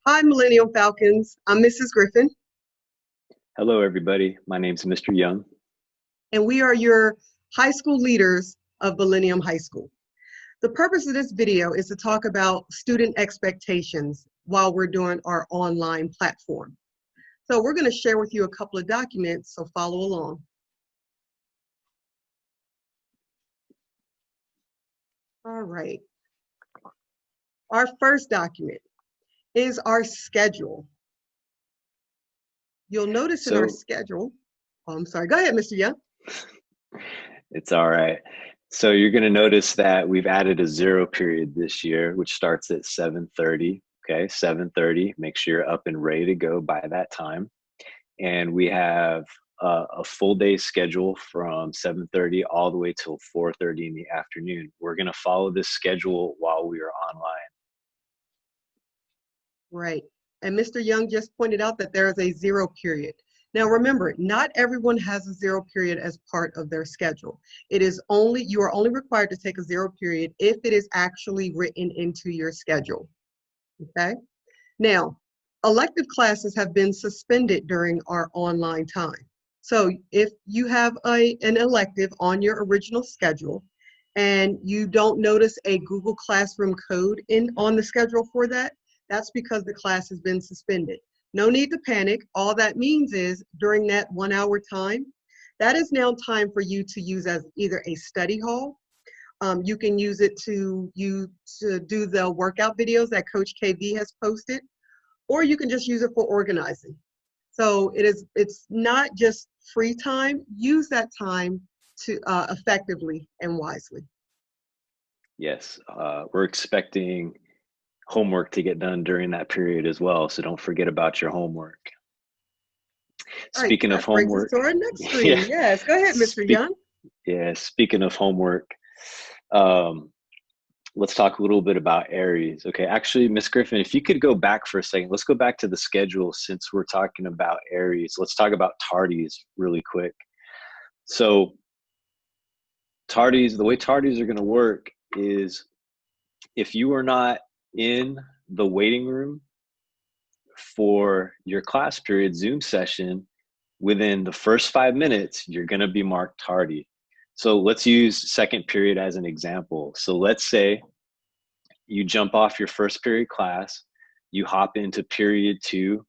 Hi, Millennium Falcons. I'm Mrs. Griffin, Hello, everybody. My name's Mr. Young. and we are your high school leaders of Millennium High School. The purpose of this video is to talk about student expectations while we're doing our online platform. So we're going to share with you a couple of documents, so follow along. All right. Our first document is our schedule. You'll notice in our So schedule, oh, I'm sorry, go ahead, Mr. Young. it's all right. So you're going to notice that we've added a zero period this year, which starts at 7:30. Okay, 7:30. Make sure you're up and ready to go by that time. And we have a full day schedule from 7:30 all the way till 4:30 in the afternoon. We're going to follow this schedule while we are online. Right. And Mr. Young just pointed out that there is a zero period. Now remember, not everyone has a zero period as part of their schedule. You are only required to take a zero period if it is actually written into your schedule. Okay? Now, elective classes have been suspended during our online time. So if you have an elective on your original schedule and you don't notice a Google Classroom code on the schedule for that, that's because the class has been suspended. No need to panic. All that means is during that 1 hour time, that is now time for you to use as either a study hall. You can use it to do the workout videos that Coach KV has posted, or you can just use it for organizing. So it's not just free time. Use that time to effectively and wisely. Yes, we're expecting homework to get done during that period as well. So don't forget about your homework. All right, Speaking of that brings us homework, to our next yeah, screen. Yes, go ahead, Mr. speak, Young. yeah, speaking of homework, um, let's talk a little bit about Aries. Okay, actually, Miss Griffin, if you could go back for a second, let's go back to the schedule since we're talking about Aries. Let's talk about tardies really quick. So, tardies, the way tardies are going to work is if you are not in the waiting room for your class period Zoom session within the first 5 minutes, you're going to be marked tardy. So let's use second period as an example. So let's say you jump off your first period class, you hop into period two,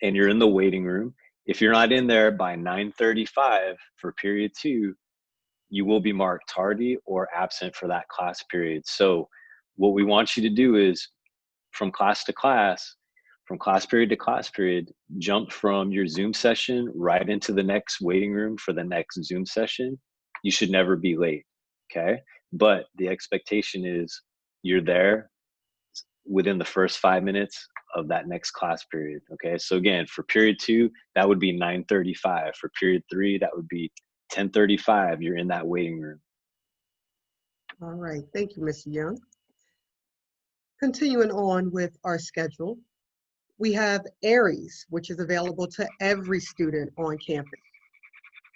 and you're in the waiting room. If you're not in there by 9:35 for period two, you will be marked tardy or absent for that class period. So what we want you to do is from class to class, from class period to class period, jump from your Zoom session right into the next waiting room for the next Zoom session. You should never be late. Okay. But the expectation is you're there within the first 5 minutes of that next class period. Okay. So again, for period two, that would be 9:35. For period three, that would be 10:35. You're in that waiting room. All right, thank you, Mr. Young. Continuing on with our schedule, we have Aries, which is available to every student on campus.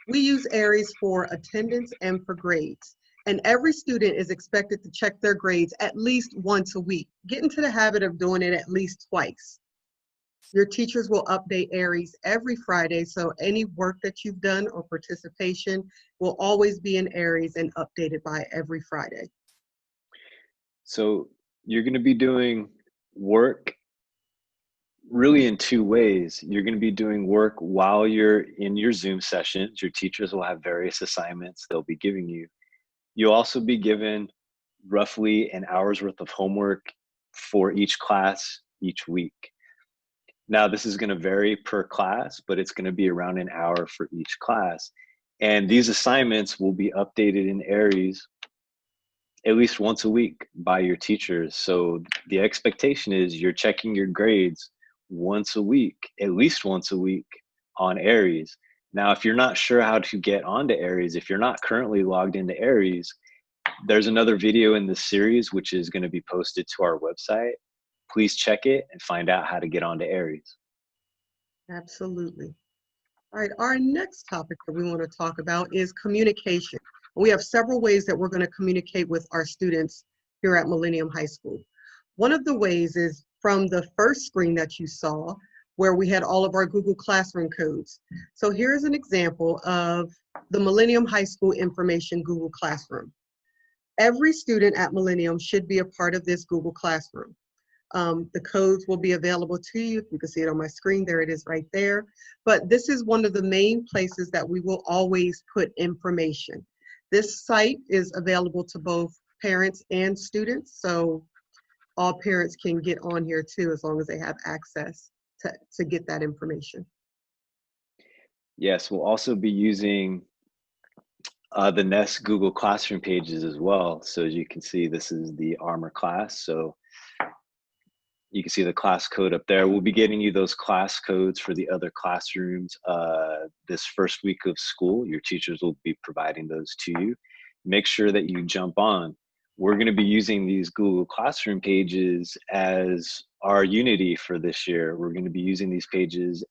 We use Aries for attendance and for grades. And every student is expected to check their grades at least once a week. Get into the habit of doing it at least twice. Your teachers will update Aries every Friday, so any work that you've done or participation will always be in Aries and updated by every Friday. So you're going to be doing work really in two ways. You're going to be doing work while you're in your Zoom sessions. Your teachers will have various assignments they'll be giving you. You'll also be given roughly an hour's worth of homework for each class each week. Now, this is going to vary per class, but it's going to be around an hour for each class. And these assignments will be updated in Aries at least once a week by your teachers. So the expectation is you're checking your grades once a week, at least once a week on Aries. Now, if you're not sure how to get onto Aries, if you're not currently logged into Aries, there's another video in this series which is going to be posted to our website. Please check it and find out how to get onto Aries. Absolutely. All right, our next topic that we want to talk about is communication. We have several ways that we're going to communicate with our students here at Millennium High School. One of the ways is from the first screen that you saw, where we had all of our Google Classroom codes. So here's an example of the Millennium High School Information Google Classroom. Every student at Millennium should be a part of this Google Classroom. The codes will be available to you. You can see it on my screen. There it is right there. But this is one of the main places that we will always put information. This site is available to both parents and students, so all parents can get on here too, as long as they have access to get that information. Yes, we'll also be using the Nest Google Classroom pages as well. So as you can see, this is the Armor class. So you can see the class code up there. We'll be getting you those class codes for the other classrooms this first week of school. Your teachers will be providing those to you. Make sure that you jump on. We're going to be using these Google Classroom pages as our Unity for this year. We're going to be using these pages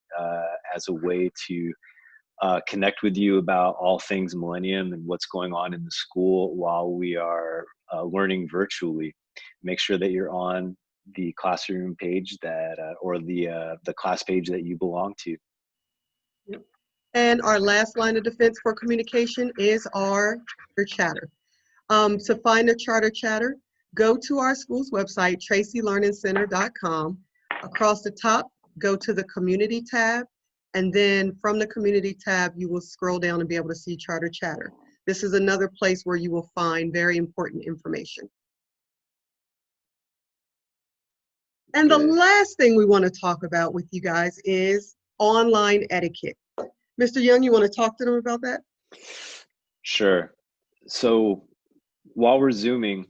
as a way to connect with you about all things Millennium and what's going on in the school while we are learning virtually. Make sure that you're on the classroom page that or the class page that you belong to. And our last line of defense for communication is our chatter. To find a charter chatter, go to our school's website, tracylearningcenter.com. Across the top, go to the community tab, and then from the community tab, you will scroll down and be able to see charter chatter. This is another place where you will find very important information. And the last thing we want to talk about with you guys is online etiquette. Mr. Young, you want to talk to them about that? Sure. So while we're Zooming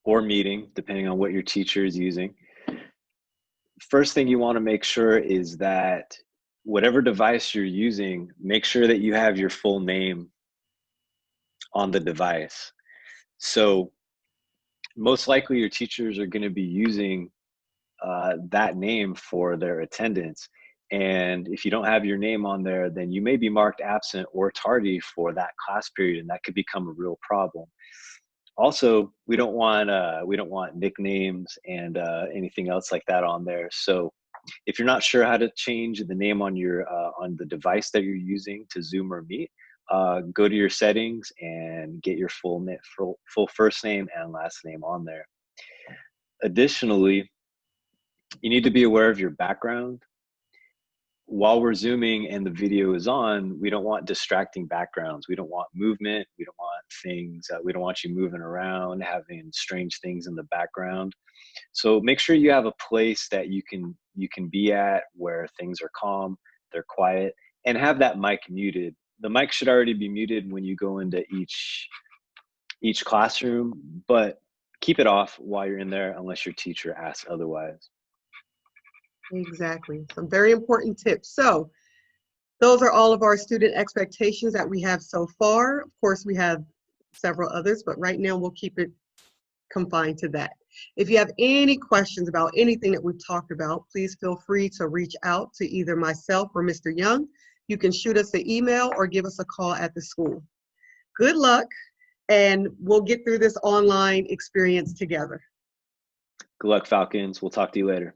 or meeting, depending on what your teacher is using, first thing you want to make sure is that whatever device you're using, make sure that you have your full name on the device. So most likely your teachers are going to be using that name for their attendance. And if you don't have your name on there, then you may be marked absent or tardy for that class period, and that could become a real problem. Also, we don't want nicknames and anything else like that on there. So if you're not sure how to change the name on your on the device that you're using to Zoom or Meet, go to your settings and get your full first name and last name on there. Additionally, you need to be aware of your background. While we're Zooming and the video is on, we don't want distracting backgrounds. We don't want movement. We don't want things. We don't want you moving around, having strange things in the background. So make sure you have a place that you can be at where things are calm, they're quiet, and have that mic muted. The mic should already be muted when you go into each classroom, but keep it off while you're in there unless your teacher asks otherwise. Exactly. Some very important tips. So those are all of our student expectations that we have so far. Of course, we have several others, but right now we'll keep it confined to that. If you have any questions about anything that we've talked about, please feel free to reach out to either myself or Mr. Young. You can shoot us an email or give us a call at the school. Good luck, and we'll get through this online experience together. Good luck, Falcons. We'll talk to you later.